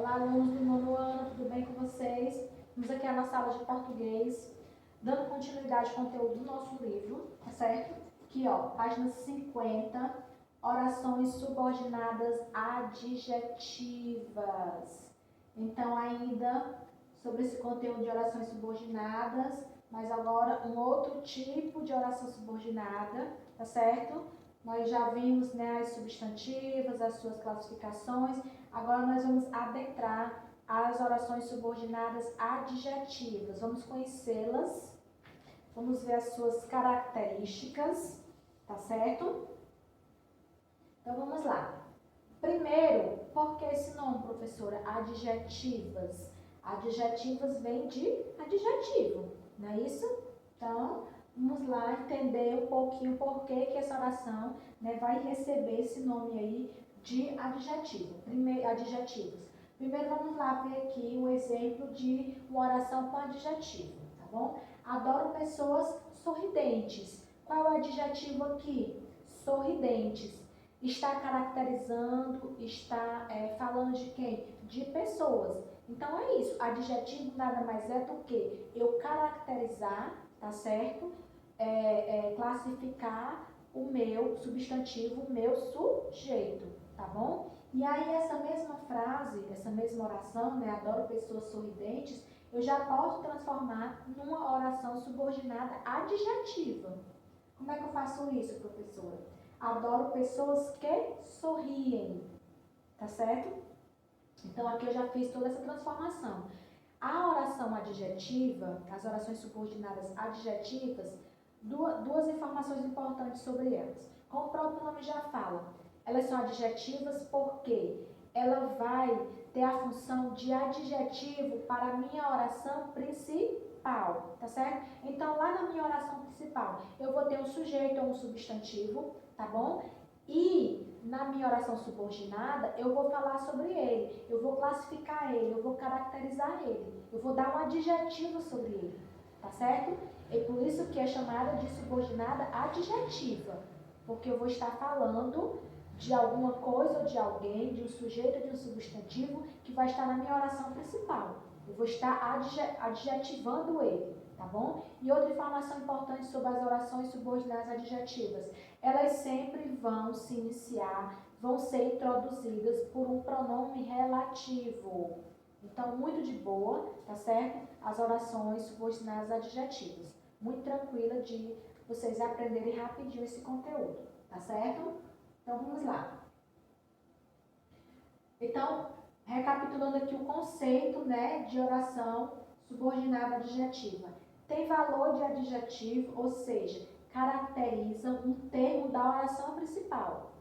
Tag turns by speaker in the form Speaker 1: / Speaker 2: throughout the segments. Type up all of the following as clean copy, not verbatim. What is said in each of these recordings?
Speaker 1: Olá, alunos do nono ano, tudo bem com vocês? Vamos aqui à nossa aula de português, dando continuidade ao conteúdo do nosso livro, tá certo? Aqui, ó, página 50, orações subordinadas adjetivas. Então, ainda sobre esse conteúdo de orações subordinadas, mas agora um outro tipo de oração subordinada, tá certo? Nós já vimos, né, as substantivas, as suas classificações. Agora nós vamos adentrar as orações subordinadas adjetivas. Vamos conhecê-las, vamos ver as suas características, tá certo? Então vamos lá. Primeiro, por que esse nome, professora? Adjetivas. Adjetivas vem de adjetivo, não é isso? Então, vamos lá entender um pouquinho por que essa oração, né, vai receber esse nome aí de adjetivo. Adjetivos. Primeiro vamos lá ver aqui o exemplo de uma oração com adjetivo, tá bom? Adoro pessoas sorridentes. Qual é o adjetivo aqui? Sorridentes. Está caracterizando, está falando de quem? De pessoas. Então é isso. Adjetivo nada mais é do que eu caracterizar, tá certo? Classificar o meu substantivo, o meu sujeito, tá bom? E aí essa mesma frase, essa mesma oração, né, adoro pessoas sorridentes, eu já posso transformar numa oração subordinada adjetiva. Como é que eu faço isso, professora? Adoro pessoas que sorriem, tá certo? Então aqui eu já fiz toda essa transformação. A oração adjetiva, as orações subordinadas adjetivas, duas informações importantes sobre elas. Como o próprio nome já fala, elas são adjetivas porque ela vai ter a função de adjetivo para a minha oração principal, tá certo? Então, lá na minha oração principal, eu vou ter um sujeito ou um substantivo, tá bom? E na minha oração subordinada, eu vou falar sobre ele, eu vou classificar ele, eu vou caracterizar ele, eu vou dar um adjetivo sobre ele, tá certo? É por isso que é chamada de subordinada adjetiva, porque eu vou estar falando de alguma coisa ou de alguém, de um sujeito ou de um substantivo que vai estar na minha oração principal. Eu vou estar adjetivando ele, tá bom? E outra informação importante sobre as orações subordinadas adjetivas. Elas sempre vão se iniciar, vão ser introduzidas por um pronome relativo. Então, muito de boa, tá certo? As orações subordinadas adjetivas. Muito tranquila de vocês aprenderem rapidinho esse conteúdo, tá certo? Então, vamos lá. Então, recapitulando aqui o conceito, né, de oração subordinada adjetiva. Tem valor de adjetivo, ou seja, caracteriza um termo da oração principal,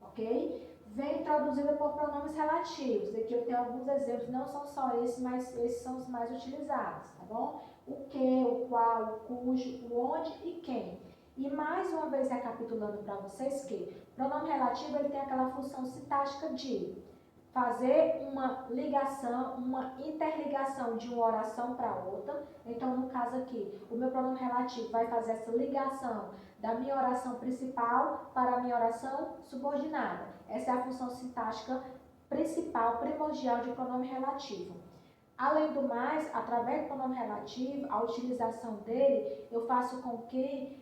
Speaker 1: ok? Vem introduzida por pronomes relativos. Aqui eu tenho alguns exemplos, não são só esses, mas esses são os mais utilizados, tá bom? O que, o qual, o cujo, o onde e quem. E mais uma vez recapitulando para vocês que pronome relativo ele tem aquela função sintática de fazer uma ligação, uma interligação de uma oração para outra. Então, no caso aqui, o meu pronome relativo vai fazer essa ligação da minha oração principal para a minha oração subordinada. Essa é a função sintática principal, primordial de pronome relativo. Além do mais, através do pronome relativo, a utilização dele, eu faço com que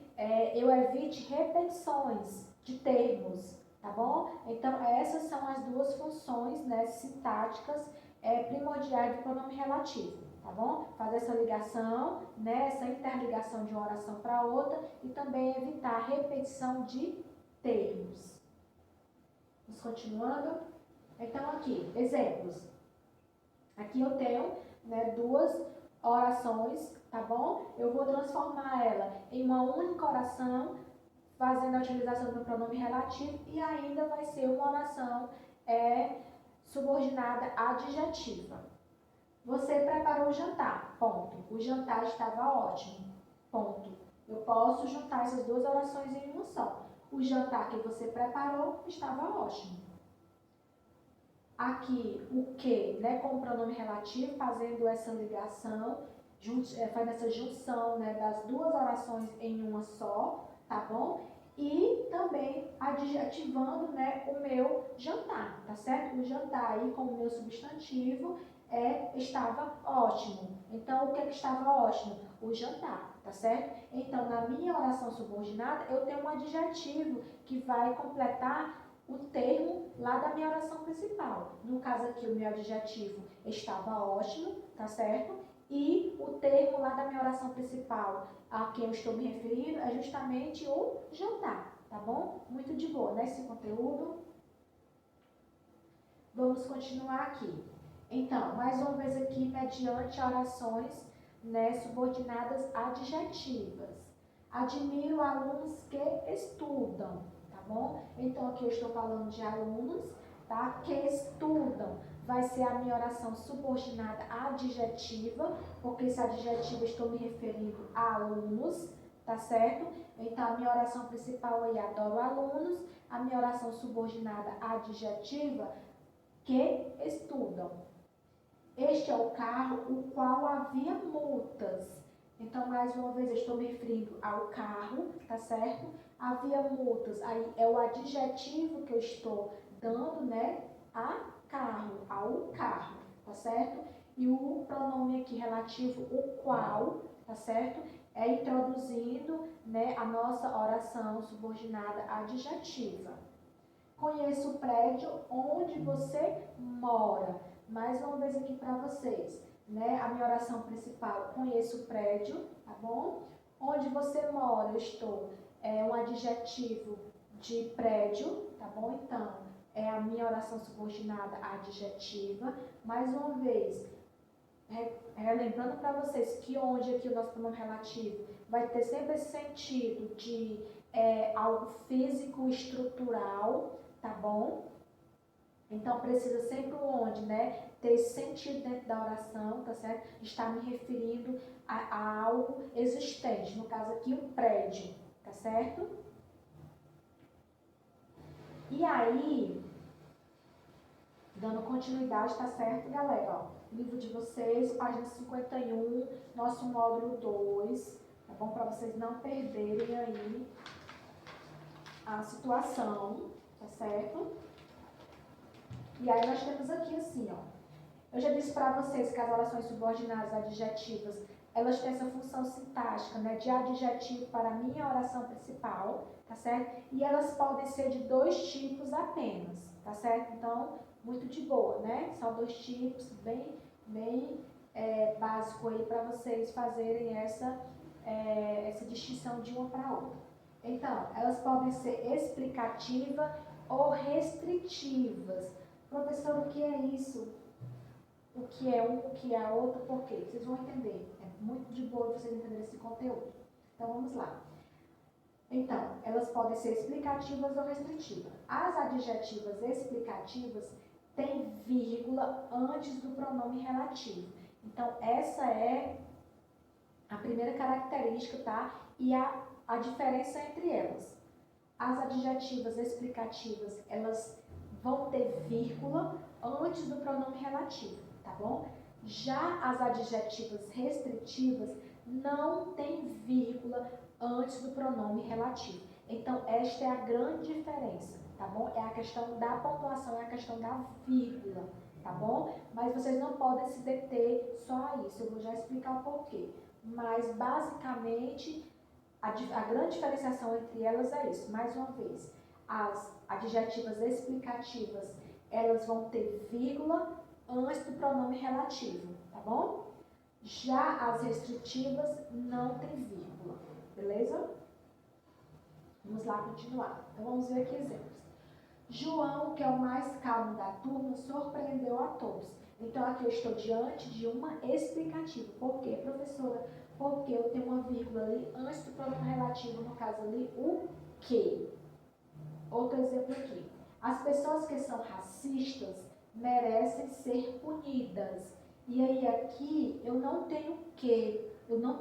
Speaker 1: eu evite repetições de termos, tá bom? Então, essas são as duas funções, né, sintáticas primordiais do pronome relativo, tá bom? Fazer essa ligação, né, essa interligação de uma oração para outra e também evitar a repetição de termos. Vamos continuando? Então, aqui, exemplos. Aqui eu tenho, né, duas orações, tá bom? Eu vou transformar ela em uma única oração, fazendo a utilização do pronome relativo e ainda vai ser uma oração subordinada adjetiva. Você preparou o jantar, ponto. O jantar estava ótimo, ponto. Eu posso juntar essas duas orações em uma só. O jantar que você preparou estava ótimo. Aqui, o que, né, com o pronome relativo, fazendo essa ligação, fazendo essa junção, né, das duas orações em uma só, tá bom? e também adjetivando, né, o meu jantar, tá certo? O jantar aí como meu substantivo estava ótimo. Então, o que estava ótimo? O jantar, tá certo? Então, na minha oração subordinada, eu tenho um adjetivo que vai completar o termo lá da minha oração principal. No caso aqui, o meu adjetivo estava ótimo, tá certo? E o termo lá da minha oração principal, a quem eu estou me referindo, é justamente o jantar, tá bom? Muito de boa, né, esse conteúdo? Vamos continuar aqui. Então, mais uma vez aqui, mediante orações, né, subordinadas adjetivas. Admiro alunos que estudam, tá bom? Então, aqui eu estou falando de alunos, tá? Que estudam. Vai ser a minha oração subordinada adjetiva, porque esse adjetivo eu estou me referindo a alunos, tá certo? Então, a minha oração principal aí, adoro alunos. A minha oração subordinada adjetiva, que estudam. Este é o carro o qual havia multas. Então, mais uma vez, eu estou me referindo ao carro, tá certo? Havia multas, aí é o adjetivo que eu estou dando, né, a carro, ao carro, tá certo? E o pronome aqui relativo, o qual, tá certo? É introduzindo, né, a nossa oração subordinada adjetiva. Conheço o prédio onde você mora. Mais uma vez aqui para vocês, né? A minha oração principal, conheço o prédio, tá bom? Onde você mora, eu estou, é um adjetivo de prédio, tá bom? Então, é a minha oração subordinada adjetiva. Mais uma vez, relembrando para vocês que onde aqui o nosso pronome relativo vai ter sempre esse sentido de algo físico, estrutural, tá bom? Então, precisa sempre o onde, né? Ter esse sentido dentro da oração, tá certo? Estar me referindo a algo existente. No caso aqui, o prédio, tá certo? E aí, dando continuidade, tá certo, galera? Ó, livro de vocês, página 51, nosso módulo 2, tá bom? Para vocês não perderem aí a situação, tá certo? E aí nós temos aqui assim, ó. Eu já disse para vocês que as orações subordinadas adjetivas, elas têm essa função sintática, né, de adjetivo para a minha oração principal, tá certo? E elas podem ser de 2 tipos apenas, tá certo? Então, muito de boa, né? São 2 tipos, bem básico aí para vocês fazerem essa distinção de uma para outra. Então, elas podem ser explicativas ou restritivas. Professor, o que é isso? O que é um, o que é a outra, por quê? Vocês vão entender. É muito de boa vocês entenderem esse conteúdo. Então, vamos lá. Então, elas podem ser explicativas ou restritivas. As adjetivas explicativas têm vírgula antes do pronome relativo. Então, essa é a primeira característica, tá? E a diferença entre elas. As adjetivas explicativas, elas vão ter vírgula antes do pronome relativo, tá bom? Já as adjetivas restritivas não tem vírgula antes do pronome relativo. Então, esta é a grande diferença, tá bom? É a questão da pontuação, é a questão da vírgula, tá bom? Mas vocês não podem se deter só a isso, eu vou já explicar o porquê. Mas, basicamente, a grande diferenciação entre elas é isso. Mais uma vez, as adjetivas explicativas, elas vão ter vírgula antes do pronome relativo, tá bom? Já as restritivas não tem vírgula, beleza? Vamos lá continuar. Então, vamos ver aqui exemplos. João, que é o mais calmo da turma, surpreendeu a todos. Então, aqui eu estou diante de uma explicativa. Por quê, professora? Porque eu tenho uma vírgula ali antes do pronome relativo, no caso ali, o que. Outro exemplo aqui. As pessoas que são racistas merecem ser punidas. E aí aqui eu não tenho que, eu não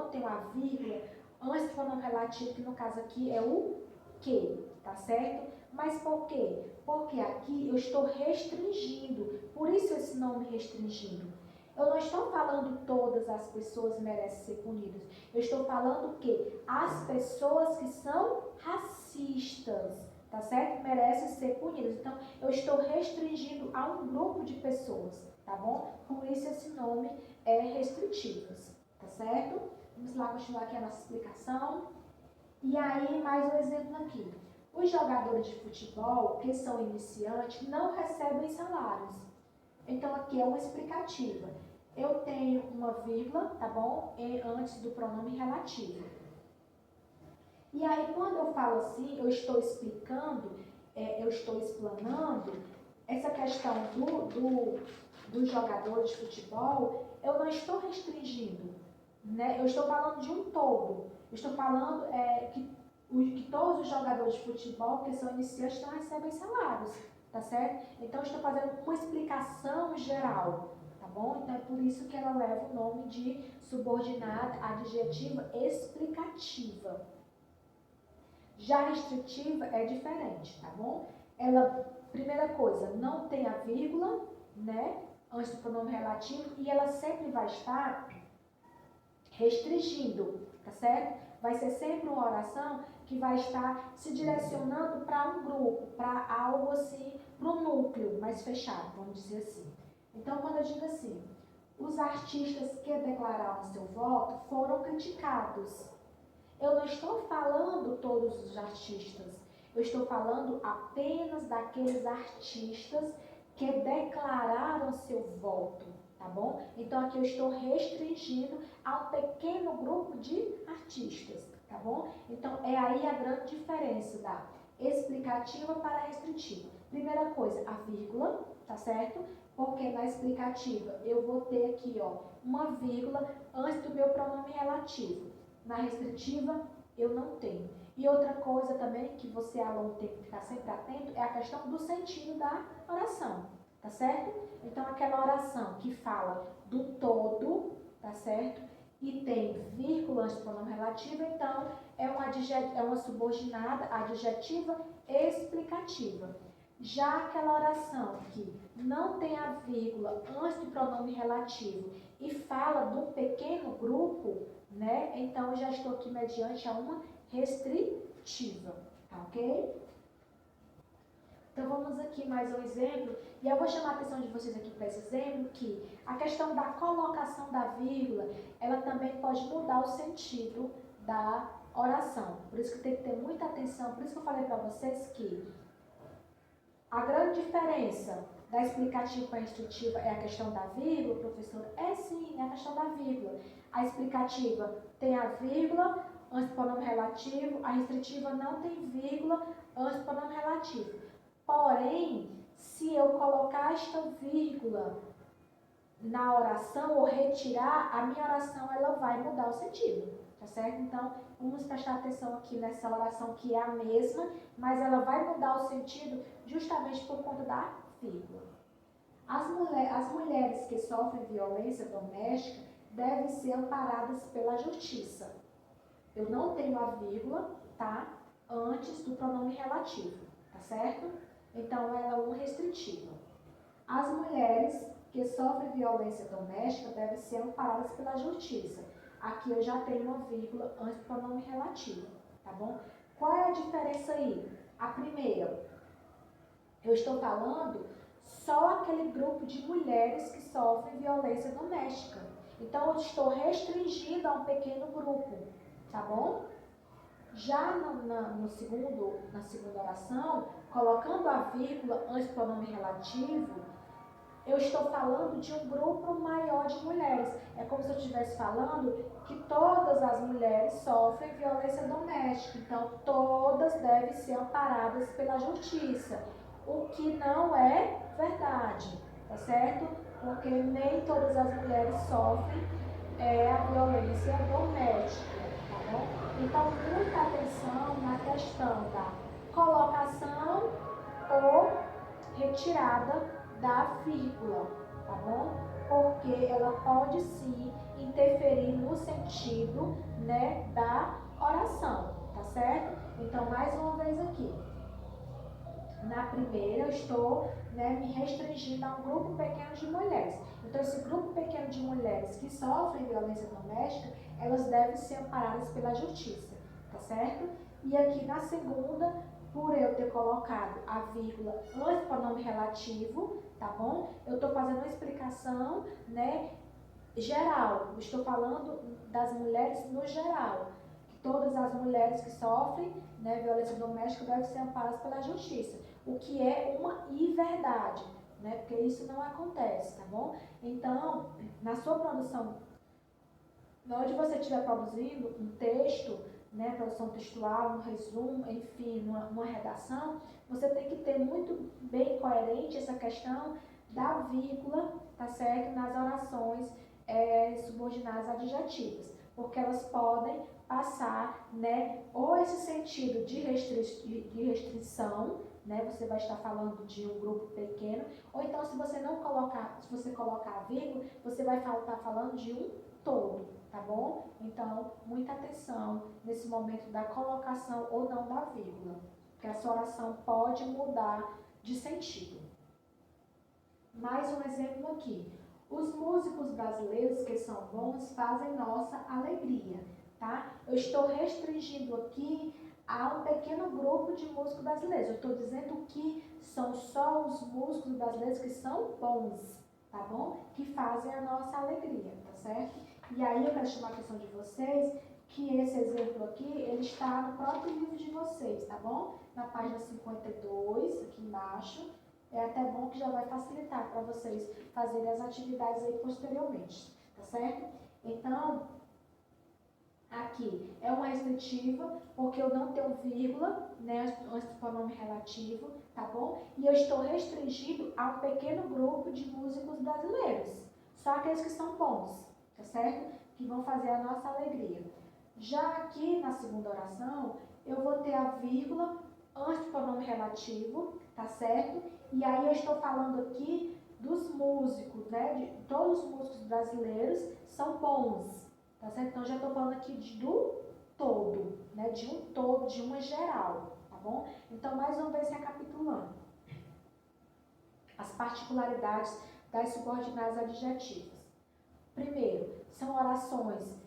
Speaker 1: tenho a vírgula antes do pronome relativo, que no caso aqui é o que, tá certo? Mas por quê? Porque aqui eu estou restringindo, por isso esse nome restringindo. Eu não estou falando todas as pessoas merecem ser punidas. Eu estou falando que as pessoas que são racistas, tá certo? Merecem ser punidas. Então, eu estou restringindo a um grupo de pessoas, tá bom? Por isso esse nome é restritivas, tá certo? Vamos lá continuar aqui a nossa explicação. E aí, mais um exemplo aqui. Os jogadores de futebol que são iniciantes não recebem salários. Então, aqui é uma explicativa. Eu tenho uma vírgula, tá bom? Antes do pronome relativo. E aí, quando eu falo assim, eu estou explicando, eu estou explanando essa questão do jogador de futebol, eu não estou restringindo, né? Eu estou falando de um todo. Eu estou falando que todos os jogadores de futebol que são iniciantes não recebem salários, tá certo? Então, eu estou fazendo uma explicação geral, tá bom? Então, é por isso que ela leva o nome de subordinada adjetiva explicativa. Já restritiva é diferente, tá bom? Ela, primeira coisa, não tem a vírgula, né? Antes do pronome relativo, e ela sempre vai estar restringindo, tá certo? Vai ser sempre uma oração que vai estar se direcionando para um grupo, para algo assim, para um núcleo mais fechado, vamos dizer assim. Então, quando eu digo assim, os artistas que declararam seu voto foram criticados. Eu não estou falando todos os artistas, eu estou falando apenas daqueles artistas que declararam seu voto, tá bom? Então, aqui eu estou restringindo a um pequeno grupo de artistas, tá bom? Então, é aí a grande diferença da explicativa para a restritiva. Primeira coisa, a vírgula, tá certo? Porque na explicativa eu vou ter aqui, ó, uma vírgula antes do meu pronome relativo. Na restritiva, eu não tenho. E outra coisa também que você, aluno, tem que ficar sempre atento é a questão do sentido da oração, tá certo? Então, aquela oração que fala do todo, tá certo? E tem vírgula antes do pronome relativo, então é uma subordinada adjetiva explicativa. Já aquela oração que não tem a vírgula antes do pronome relativo e fala do pequeno grupo, né? Então, eu já estou aqui mediante a uma restritiva, tá ok? Então, vamos aqui mais um exemplo, e eu vou chamar a atenção de vocês aqui para esse exemplo, que a questão da colocação da vírgula, ela também pode mudar o sentido da oração. Por isso que tem que ter muita atenção, por isso que eu falei para vocês que a grande diferença da explicativa para a restritiva é a questão da vírgula, professor? É sim, é a questão da vírgula. A explicativa tem a vírgula antes do pronome relativo, a restritiva não tem vírgula antes do pronome relativo. Porém, se eu colocar esta vírgula na oração ou retirar, a minha oração ela vai mudar o sentido, tá certo? Então, vamos prestar atenção aqui nessa oração que é a mesma, mas ela vai mudar o sentido justamente por conta da vírgula. As mulheres que sofrem violência doméstica devem ser amparadas pela justiça. Eu não tenho a vírgula, tá? Antes do pronome relativo, tá certo? Então, ela é uma restritiva. As mulheres que sofrem violência doméstica devem ser amparadas pela justiça. Aqui eu já tenho uma vírgula antes do pronome relativo, tá bom? Qual é a diferença aí? A primeira, eu estou falando só aquele grupo de mulheres que sofrem violência doméstica. Então, eu estou restringindo a um pequeno grupo, tá bom? Já na segunda oração, colocando a vírgula antes do pronome relativo, eu estou falando de um grupo maior de mulheres. É como se eu estivesse falando que todas as mulheres sofrem violência doméstica. Então, todas devem ser amparadas pela justiça. O que não é verdade, tá certo? Porque nem todas as mulheres sofrem a violência doméstica, tá bom? Então, muita atenção na questão da colocação ou retirada da vírgula, tá bom? Porque ela pode sim interferir no sentido, né, da oração, tá certo? Então, mais uma vez aqui. Na primeira, eu estou, né, me restringindo a um grupo pequeno de mulheres. Então, esse grupo pequeno de mulheres que sofrem violência doméstica, elas devem ser amparadas pela justiça, tá certo? E aqui na segunda, por eu ter colocado a vírgula antes do pronome relativo, tá bom? Eu estou fazendo uma explicação, né, geral. Eu estou falando das mulheres no geral. Todas as mulheres que sofrem, né, violência doméstica devem ser amparadas pela justiça, o que é uma inverdade, né, porque isso não acontece, tá bom? Então, na sua produção, na hora de você estiver produzindo um texto, né, produção textual, um resumo, enfim, uma redação, você tem que ter muito bem coerente essa questão da vírgula, tá certo, nas orações subordinadas adjetivas, porque elas podem passar, né, ou esse sentido de restrição, né, você vai estar falando de um grupo pequeno, ou então se você não colocar, se você colocar a vírgula, você vai estar falando de um todo, tá bom? Então, muita atenção nesse momento da colocação ou não da vírgula, porque a sua oração pode mudar de sentido. Mais um exemplo aqui. Os músicos brasileiros que são bons fazem nossa alegria, tá? Eu estou restringindo aqui a um pequeno grupo de músicos brasileiros. Eu estou dizendo que são só os músicos brasileiros que são bons, tá bom? Que fazem a nossa alegria, tá certo? E aí eu quero chamar a atenção de vocês que esse exemplo aqui, ele está no próprio livro de vocês, tá bom? Na página 52, aqui embaixo. É até bom que já vai facilitar para vocês fazerem as atividades aí posteriormente, tá certo? Então, aqui é uma restritiva, porque eu não tenho vírgula, né, antes do pronome relativo, tá bom? E eu estou restringindo a um pequeno grupo de músicos brasileiros, só aqueles que são bons, tá certo? Que vão fazer a nossa alegria. Já aqui na segunda oração, eu vou ter a vírgula antes do pronome relativo, tá certo? E aí eu estou falando aqui dos músicos, né? De todos os músicos brasileiros são bons, tá certo? Então já estou falando aqui do todo, né? De um todo, de uma geral, tá bom? Então mais uma vez recapitulando. As particularidades das subordinadas adjetivas. Primeiro, são orações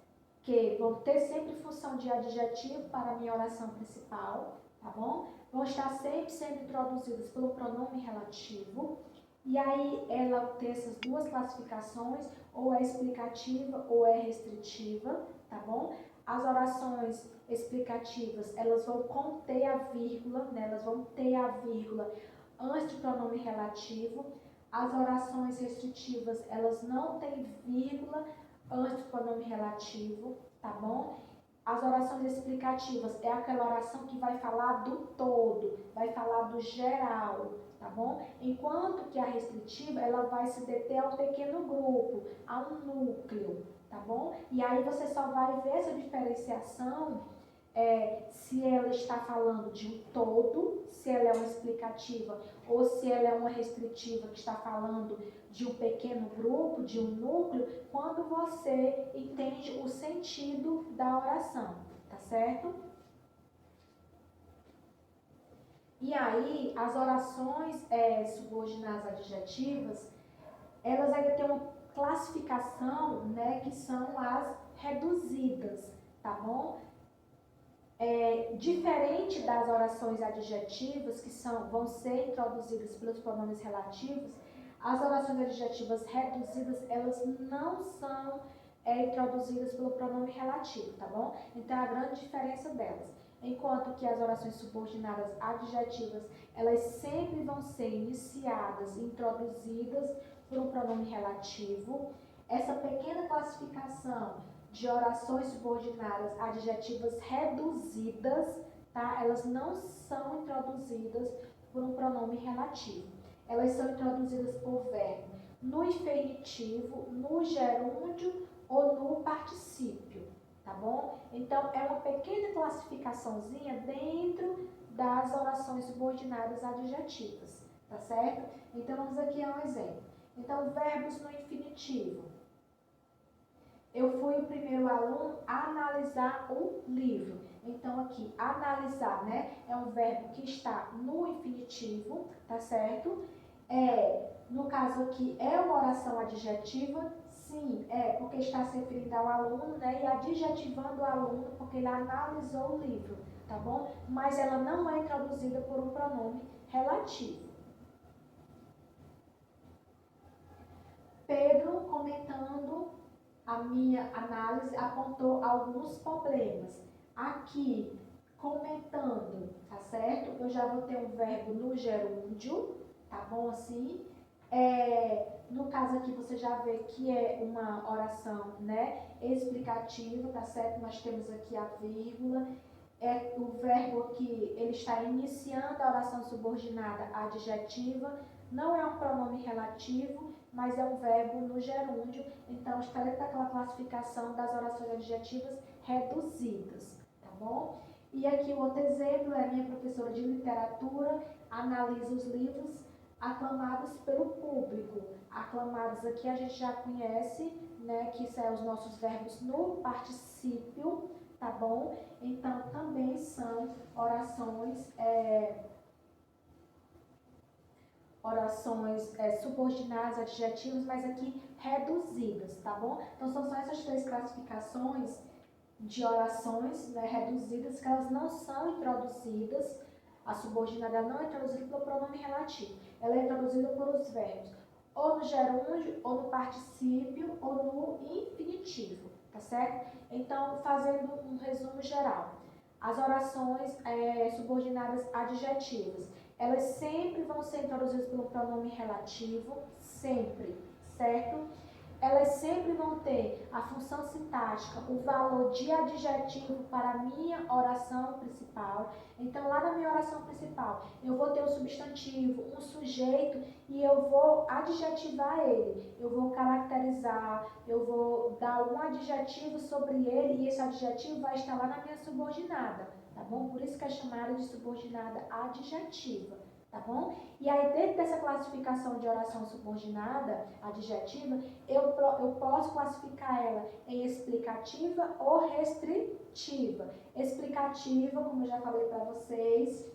Speaker 1: que vão ter sempre função de adjetivo para a minha oração principal, tá bom? Vão estar sempre sendo introduzidas pelo pronome relativo, e aí ela tem essas duas classificações, ou é explicativa ou é restritiva, tá bom? As orações explicativas, elas vão conter a vírgula, né? Elas vão ter a vírgula antes do pronome relativo. As orações restritivas, elas não têm vírgula antes do pronome relativo, tá bom? As orações explicativas é aquela oração que vai falar do todo, vai falar do geral, tá bom? Enquanto que a restritiva, ela vai se deter a um pequeno grupo, a um núcleo, tá bom? E aí você só vai ver essa diferenciação se ela está falando de um todo, se ela é uma explicativa ou se ela é uma restritiva que está falando de um pequeno grupo, de um núcleo, quando você entende o sentido da oração, tá certo? E aí, as orações subordinadas adjetivas, elas ainda têm uma classificação, né, que são as reduzidas, tá bom? Diferente das orações adjetivas, que vão ser introduzidas pelos pronomes relativos, as orações adjetivas reduzidas, elas não são introduzidas pelo pronome relativo, tá bom? Então, a grande diferença delas. Enquanto que as orações subordinadas adjetivas, elas sempre vão ser iniciadas, introduzidas por um pronome relativo. Essa pequena classificação de orações subordinadas adjetivas reduzidas, tá? Elas não são introduzidas por um pronome relativo. Elas são introduzidas por verbo no infinitivo, no gerúndio ou no particípio, tá bom? Então, é uma pequena classificaçãozinha dentro das orações subordinadas adjetivas, tá certo? Então, vamos aqui a um exemplo. Então, verbos no infinitivo. Eu fui o primeiro aluno a analisar o livro. Então, aqui, analisar, né? É um verbo que está no infinitivo, tá certo? No caso aqui, é uma oração adjetiva? Sim, porque está se referindo ao aluno, né? E adjetivando o aluno porque ele analisou o livro, tá bom? Mas ela não é introduzida por um pronome relativo. Pedro, comentando a minha análise, apontou alguns problemas. Aqui, comentando, tá certo? Eu já vou ter um verbo no gerúndio, tá bom assim? No caso aqui, você já vê que é uma oração, né, explicativa, tá certo? Nós temos aqui a vírgula. O verbo aqui, ele está iniciando a oração subordinada adjetiva, não é um pronome relativo, mas é um verbo no gerúndio, então está dentro daquela classificação das orações adjetivas reduzidas, tá bom? E aqui o outro exemplo é minha professora de literatura, analisa os livros aclamados pelo público. Aclamados aqui a gente já conhece, né, que são os nossos verbos no particípio, tá bom? Então, também são orações subordinadas, adjetivos, mas aqui reduzidas, tá bom? Então, são só essas três classificações de orações, né, reduzidas, que elas não são introduzidas, a subordinada não é introduzida pelo pronome relativo, ela é introduzida por os verbos ou no gerúndio, ou no particípio, ou no infinitivo, tá certo? Então, fazendo um resumo geral, as orações subordinadas adjetivas, elas sempre vão ser introduzidas pelo pronome relativo, sempre, certo? Elas sempre vão ter a função sintática, o valor de adjetivo para a minha oração principal. Então, lá na minha oração principal, eu vou ter um substantivo, um sujeito, e eu vou adjetivar ele. Eu vou caracterizar, eu vou dar um adjetivo sobre ele, e esse adjetivo vai estar lá na minha subordinada, tá bom? Por isso que é chamada de subordinada adjetiva, tá bom? E aí, dentro dessa classificação de oração subordinada adjetiva, eu posso classificar ela em explicativa ou restritiva. Explicativa, como eu já falei para vocês,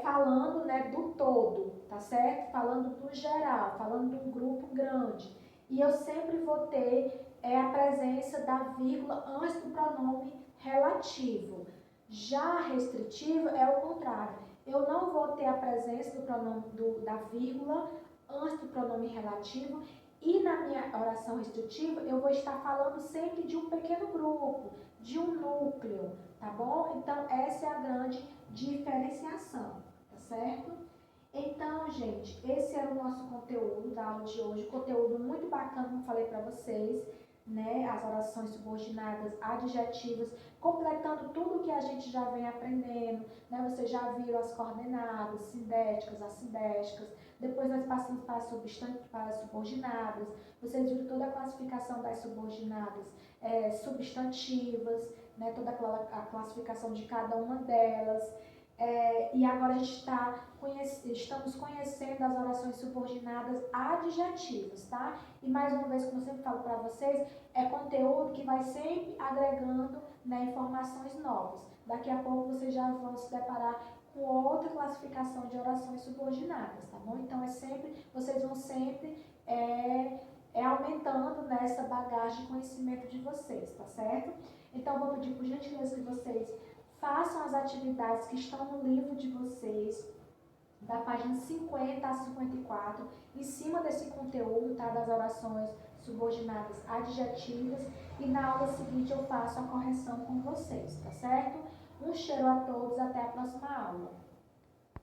Speaker 1: falando, né, do todo, tá certo? Falando do geral, falando de um grupo grande. E eu sempre vou ter a presença da vírgula antes do pronome relativo. Já a restritiva é o contrário. Eu não vou ter a presença do pronome da vírgula antes do pronome relativo, e na minha oração restritiva eu vou estar falando sempre de um pequeno grupo, de um núcleo, tá bom? Então, essa é a grande diferenciação, tá certo? Então, gente, esse era o nosso conteúdo da aula de hoje, conteúdo muito bacana, como falei para vocês, né? As orações subordinadas adjetivas, completando tudo que a gente já vem aprendendo, né? Vocês já viram as coordenadas, sindéticas, assindéticas, depois nós passamos para as subordinadas, vocês viram toda a classificação das subordinadas substantivas, né? Toda a classificação de cada uma delas. E agora a gente estamos conhecendo as orações subordinadas adjetivas, tá? E mais uma vez, como eu sempre falo para vocês, é conteúdo que vai sempre agregando, né, informações novas. Daqui a pouco vocês já vão se deparar com outra classificação de orações subordinadas, tá bom? Então, vocês vão sempre aumentando nessa bagagem de conhecimento de vocês, tá certo? Então, vou pedir por gentileza que vocês façam as atividades que estão no livro de vocês, da página 50 a 54, em cima desse conteúdo, tá, das orações subordinadas adjetivas, e na aula seguinte eu faço a correção com vocês, tá certo? Um cheiro a todos, até a próxima aula.